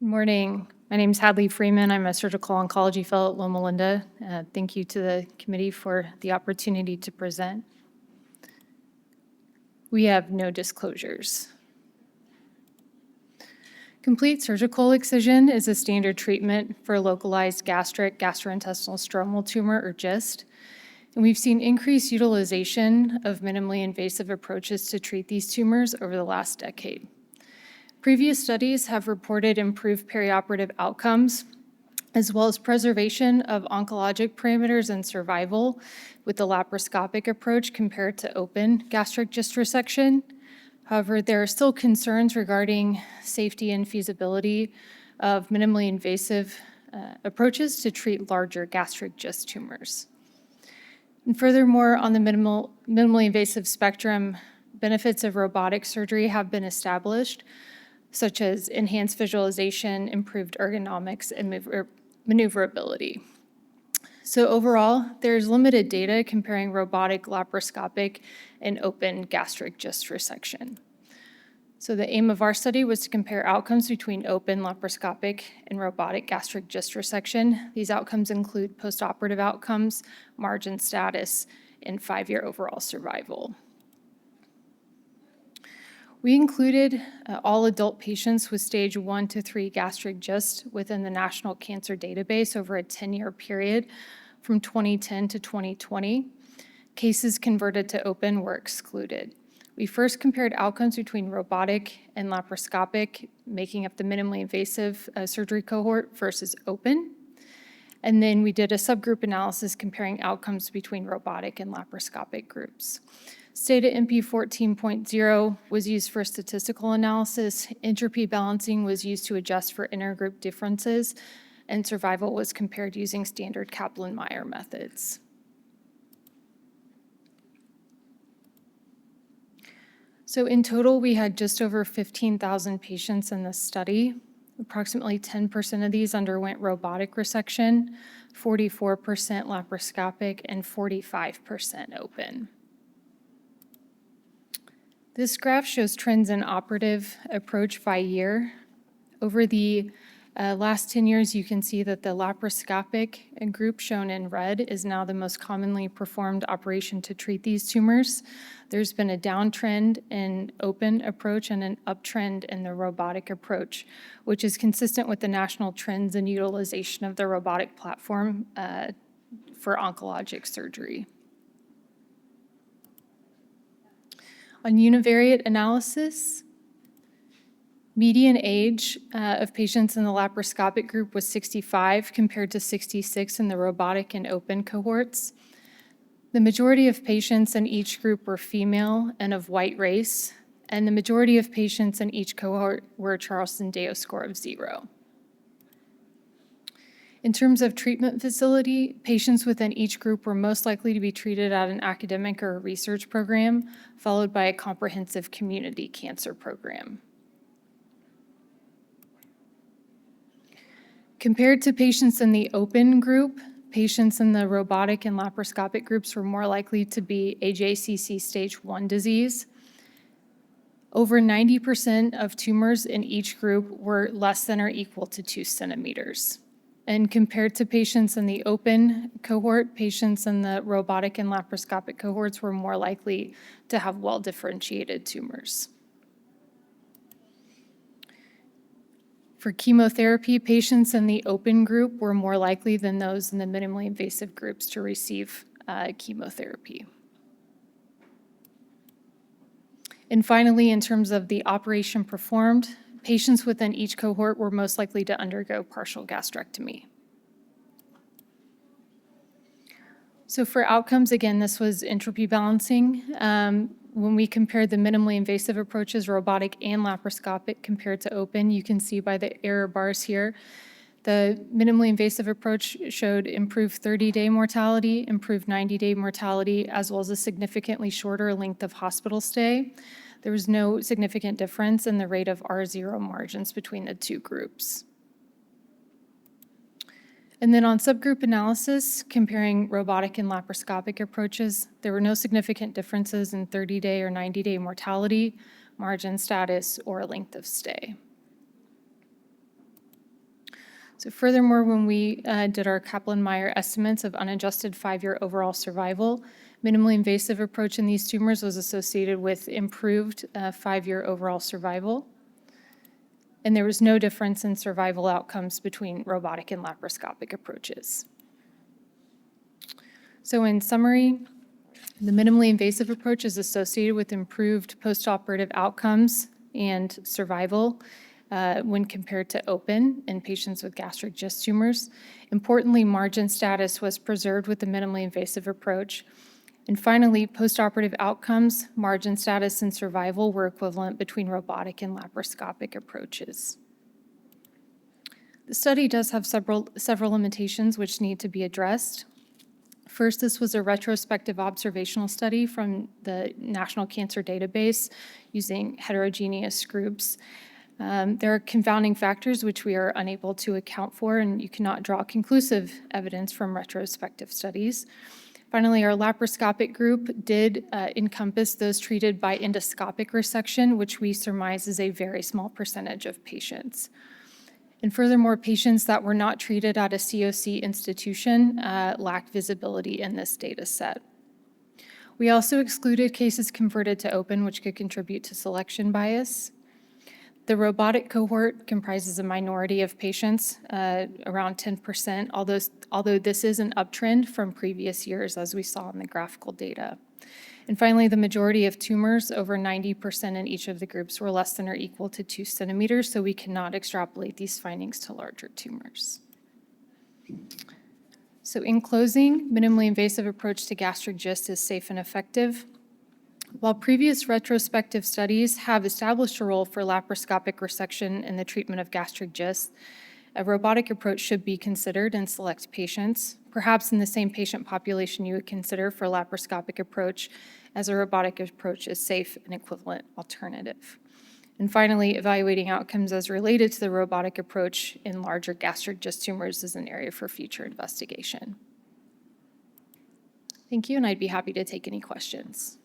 Good morning. My name is Hadley Freeman. I'm a surgical oncology fellow at Loma Linda. Thank you to the committee for the opportunity to present. We have no disclosures. Complete surgical excision is a standard treatment for localized gastric gastrointestinal stromal tumor, or GIST. And we've seen increased utilization of minimally invasive approaches to treat these tumors over the last decade. Previous studies have reported improved perioperative outcomes, as well as preservation of oncologic parameters and survival with the laparoscopic approach compared to open gastric GIST resection. However, there are still concerns regarding safety and feasibility of minimally invasive approaches to treat larger gastric GIST tumors. And furthermore, on the minimally invasive spectrum, benefits of robotic surgery have been established, such as enhanced visualization, improved ergonomics, and maneuverability. So overall, there's limited data comparing robotic, laparoscopic, and open gastric GIST resection. So the aim of our study was to compare outcomes between open, laparoscopic, and robotic gastric GIST resection. These outcomes include postoperative outcomes, margin status, and 5-year overall survival. We included all adult patients with stage 1 to 3 gastric GIST within the National Cancer Database over a 10-year period from 2010 to 2020. Cases converted to open were excluded. We first compared outcomes between robotic and laparoscopic, making up the minimally invasive surgery cohort versus open. And then we did a subgroup analysis comparing outcomes between robotic and laparoscopic groups. STATA MP 14.0 was used for statistical analysis, entropy balancing was used to adjust for intergroup differences, and survival was compared using standard Kaplan-Meier methods. So in total, we had just over 15,000 patients in this study. Approximately 10% of these underwent robotic resection, 44% laparoscopic, and 45% open. This graph shows trends in operative approach by year. Over the last 10 years, you can see that the laparoscopic group shown in red is now the most commonly performed operation to treat these tumors. There's been a downtrend in open approach and an uptrend in the robotic approach, which is consistent with the national trends in utilization of the robotic platform for oncologic surgery. On univariate analysis, median age of patients in the laparoscopic group was 65 compared to 66 in the robotic and open cohorts. The majority of patients in each group were female and of white race, and the majority of patients in each cohort were a Charleston-Deo score of 0. In terms of treatment facility, patients within each group were most likely to be treated at an academic or a research program, followed by a comprehensive community cancer program. Compared to patients in the open group, patients in the robotic and laparoscopic groups were more likely to be AJCC stage 1 disease. Over 90% of tumors in each group were less than or equal to 2 centimeters. And compared to patients in the open cohort, patients in the robotic and laparoscopic cohorts were more likely to have well-differentiated tumors. For chemotherapy, patients in the open group were more likely than those in the minimally invasive groups to receive chemotherapy. And finally, in terms of the operation performed, patients within each cohort were most likely to undergo partial gastrectomy. So for outcomes, again, this was entropy balancing. When we compared the minimally invasive approaches, robotic and laparoscopic compared to open, you can see by the error bars here, the minimally invasive approach showed improved 30-day mortality, improved 90-day mortality, as well as a significantly shorter length of hospital stay. There was no significant difference in the rate of R0 margins between the two groups. And then on subgroup analysis, comparing robotic and laparoscopic approaches, there were no significant differences in 30-day or 90-day mortality, margin status, or length of stay. So furthermore, when we did our Kaplan-Meier estimates of unadjusted 5-year overall survival, minimally invasive approach in these tumors was associated with improved 5-year overall survival. And there was no difference in survival outcomes between robotic and laparoscopic approaches. So in summary, the minimally invasive approach is associated with improved postoperative outcomes and survival when compared to open in patients with gastric GIST tumors. Importantly, margin status was preserved with the minimally invasive approach. And finally, postoperative outcomes, margin status, and survival were equivalent between robotic and laparoscopic approaches. The study does have several limitations which need to be addressed. First, this was a retrospective observational study from the National Cancer Database using heterogeneous groups. There are confounding factors which we are unable to account for, and you cannot draw conclusive evidence from retrospective studies. Finally, our laparoscopic group did encompass those treated by endoscopic resection, which we surmise is a very small percentage of patients. And furthermore, patients that were not treated at a COC institution lack visibility in this data set. We also excluded cases converted to open, which could contribute to selection bias. The robotic cohort comprises a minority of patients, around 10%, although this is an uptrend from previous years, as we saw in the graphical data. And finally, the majority of tumors, over 90% in each of the groups, were less than or equal to 2 centimeters, so we cannot extrapolate these findings to larger tumors. So in closing, minimally invasive approach to gastric GIST is safe and effective. While previous retrospective studies have established a role for laparoscopic resection in the treatment of gastric GIST, a robotic approach should be considered in select patients, perhaps in the same patient population you would consider for a laparoscopic approach, as a robotic approach is safe and equivalent alternative. And finally, evaluating outcomes as related to the robotic approach in larger gastric GIST tumors is an area for future investigation. Thank you, and I'd be happy to take any questions.